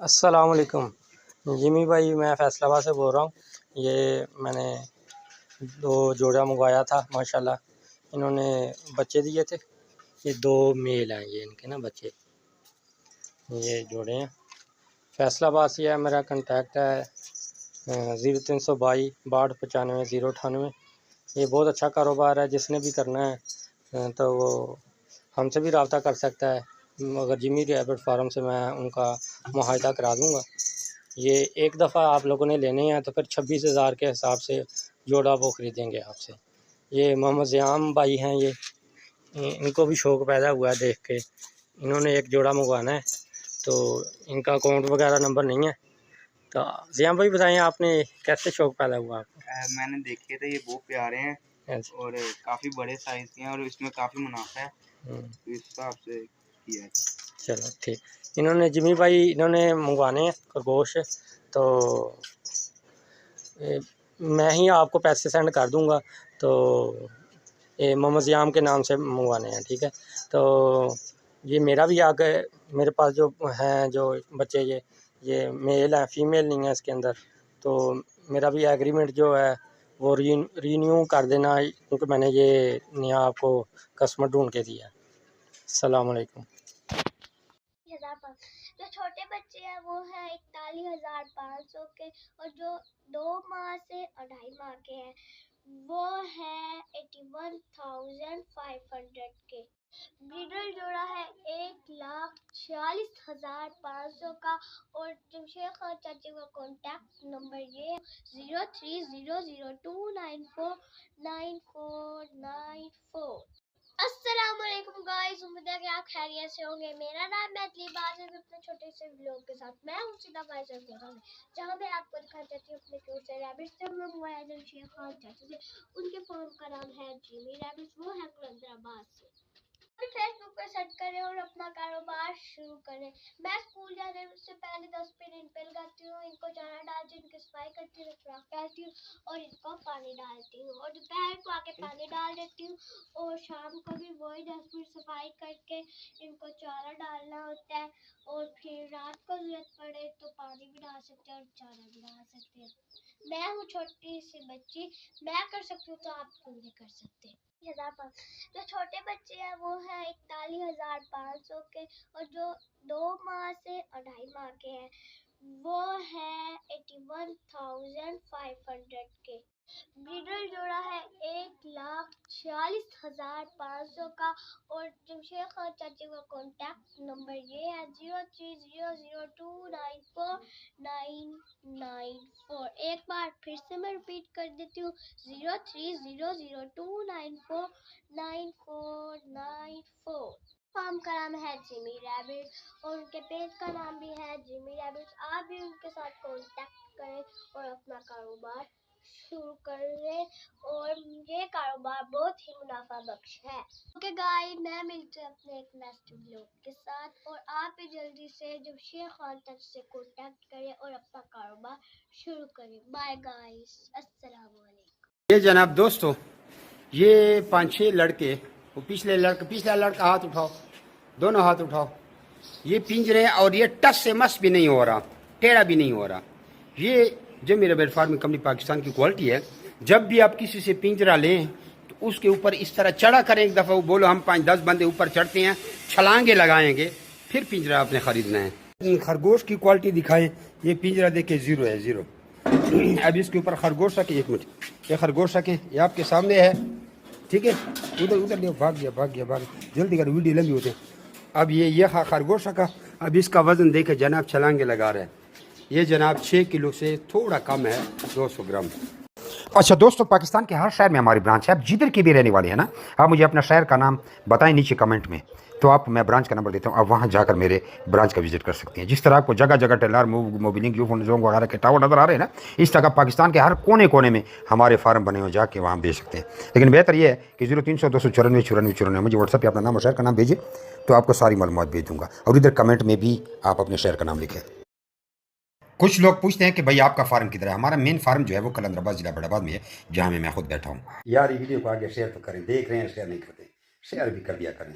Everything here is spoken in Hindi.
अस्सलामुअलैकुम जिमी भाई, मैं फैसलाबाद से बोल रहा हूँ। ये मैंने 2 जोड़ा मंगवाया था। माशाल्लाह इन्होंने बच्चे दिए थे। ये 2 मेल हैं, ये इनके ना बच्चे, ये जोड़े हैं। फैसलाबाद से है। मेरा कांटेक्ट है 0322 62 95 098। ये बहुत अच्छा कारोबार है। जिसने भी करना है तो वो हमसे भी रब्ता कर सकता है। मगर जिमी रैबिट फार्म से मैं उनका मुआहदा करा दूँगा। ये एक दफ़ा आप लोगों ने लेने हैं तो फिर 26,000 के हिसाब से जोड़ा वो ख़रीदेंगे आपसे। ये मोहम्मद ज़ियाम भाई हैं। ये इनको भी शौक़ पैदा हुआ है देख के। इन्होंने एक जोड़ा मंगवाना है तो इनका अकाउंट वगैरह नंबर नहीं है। तो ज़ियाम भाई बताएं, आपने कैसे शौक़ पैदा हुआ आपको? मैंने देखे थे, ये बहुत प्यारे हैं और काफ़ी बड़े साइज़ के हैं और इसमें काफ़ी मुनाफा है, तो इस हिसाब से किया है। चलो ठीक। इन्होंने जिमी भाई इन्होंने मंगवाने हैं खरगोश, तो मैं ही आपको पैसे सेंड कर दूंगा। तो ये मोहम्मद ज़ियाम के नाम से मंगवाने हैं, ठीक है। तो ये मेरा भी आगे मेरे पास जो हैं जो बच्चे, ये मेल है, फीमेल नहीं है इसके अंदर। तो मेरा भी एग्रीमेंट जो है वो रीन्यू कर देना, क्योंकि मैंने ये नया आपको कस्टमर ढूंढ के दिया। अस्सलाम वालेकुम। जो छोटे बच्चे हैं वो है 41,500 के, और जो 2 माह से 2.5 माह के हैं वो है 81,500 के। ब्रीडर जोड़ा है 1,40,500 का। और जमशेद खान चाची का कॉन्टैक्ट नंबर ये है 030002949494। अस्सलामुअलैकुम गाइस, उम्मीद है कि आप खैरियत से होंगे। मेरा नाम मैथिली बात है अपने छोटे से व्लॉग के साथ। मैं हूं सीधा फाइजल के साथ, जहां मैं आपको दिखाना चाहती हूं अपने क्यूट से रैबिट से मंगवाया जमशेद खान चाचा से। उनके फार्म का नाम है जिमी रैबिट, वो है कलंदराबाद से। फेसबुक पर सर्च करें और अपना कारोबार शुरू करें। मैं स्कूल जाने से पहले 10 मिनट इन पे लगाती हूँ, इनको चारा डालती हूँ, इनकी सफाई करती हूँ, खुराक डालती हूँ और इनको पानी डालती हूँ। और दोपहर को आके पानी डाल देती हूँ और शाम को भी वही 10 मिनट सफाई करके इनको चारा डालना होता है। और फिर रात को जरूरत पड़े तो पानी भी डाल सकते हैं और चारा भी डाल सकते हैं। मैं हूँ छोटी सी बच्ची, मैं कर सकती हूँ तो आप क्यों नहीं कर सकते। जो छोटे बच्चे हैं वो है 41,500 के, और जो 2 माह से 2.5 माह के हैं वो है 81,500 के। ब्रीडर जोड़ा है 1,40,500 का। और जमशेद खान चाची का कॉन्टैक्ट नंबर ये है 0300029494। एक बार फिर से मैं रिपीट कर देती हूँ 030002949494। फार्म का नाम है जिमी रैबिट और उनके पेज का नाम भी है जिमी रैबिट। आप भी उनके साथ कांटेक्ट करें और अपना कारोबार शुरू करें, और ये कारोबार बहुत ही मुनाफा बख्श है। ओके गाइस, मैं मिलती हूँ अपने एक नेक्स्ट व्लॉग के साथ, और आप भी जल्दी से जमशेद खान तक से कांटेक्ट करें और अपना कारोबार शुरू करें। बाय गाइस, अस्सलाम वालेकुम। ये जनाब दोस्तों, ये 5-6 लड़के, वो पिछला लड़का हाथ उठाओ, दोनों हाथ उठाओ। ये पिंजरे और ये टस से मस भी नहीं हो रहा, टेढ़ा भी नहीं हो रहा। ये Jimmy rabbit farming company Pakistan की क्वालिटी है। जब भी आप किसी से पिंजरा लें तो उसके ऊपर इस तरह चढ़ा करें। एक दफ़ा वो बोलो हम 5-10 बंदे ऊपर चढ़ते हैं, छलांगे लगाएंगे, फिर पिंजरा आपने खरीदना है। खरगोश की क्वालिटी दिखाएं। ये पिंजरा देखे 0 है, 0। अब इसके ऊपर खरगोश रखें, 1 मिनट, ये खरगोश रखें, ये आपके सामने है, ठीक है। उधर भाग गया, जल्दी कर, वीडियो लंबी होते। अब ये खरगोश रखा। अब इसका वजन देखे जनाब, छलांगे लगा रहा है। ये जनाब 6 किलो से थोड़ा कम है, 200 ग्राम। अच्छा दोस्तों, पाकिस्तान के हर शहर में हमारी ब्रांच है। आप जिधर के भी रहने वाले हैं ना, आप मुझे अपना शहर का नाम बताएं नीचे कमेंट में, तो आप मैं ब्रांच का नंबर देता हूँ, आप वहाँ जाकर मेरे ब्रांच का विजिट कर सकते हैं। जिस तरह आपको जगह जगह टेलर मोबिलिंग यूफोन जोंग वगैरह के टावर नजर आ रहे हैं ना, इस तरह पाकिस्तान के हर कोने कोने में हमारे फार्म बने हुए, जाके वहाँ भेज सकते हैं। लेकिन बेहतर ये है कि 0300-294-9494 मुझे व्हाट्सएप पर अपना नाम और शहर का नाम भेजिए, तो आपको सारी मालूमात भेज दूँगा। और इधर कमेंट में भी आप अपने शहर का नाम लिखें। कुछ लोग पूछते हैं कि भाई आपका फार्म किधर है। हमारा मेन फार्म जो है वो कलंदराबाद जिला बड़ाबाद में है, जहाँ मैं खुद बैठा हूँ। यार ये वीडियो को आगे शेयर तो करें, देख रहे हैं शेयर नहीं करते, शेयर भी कर दिया करें।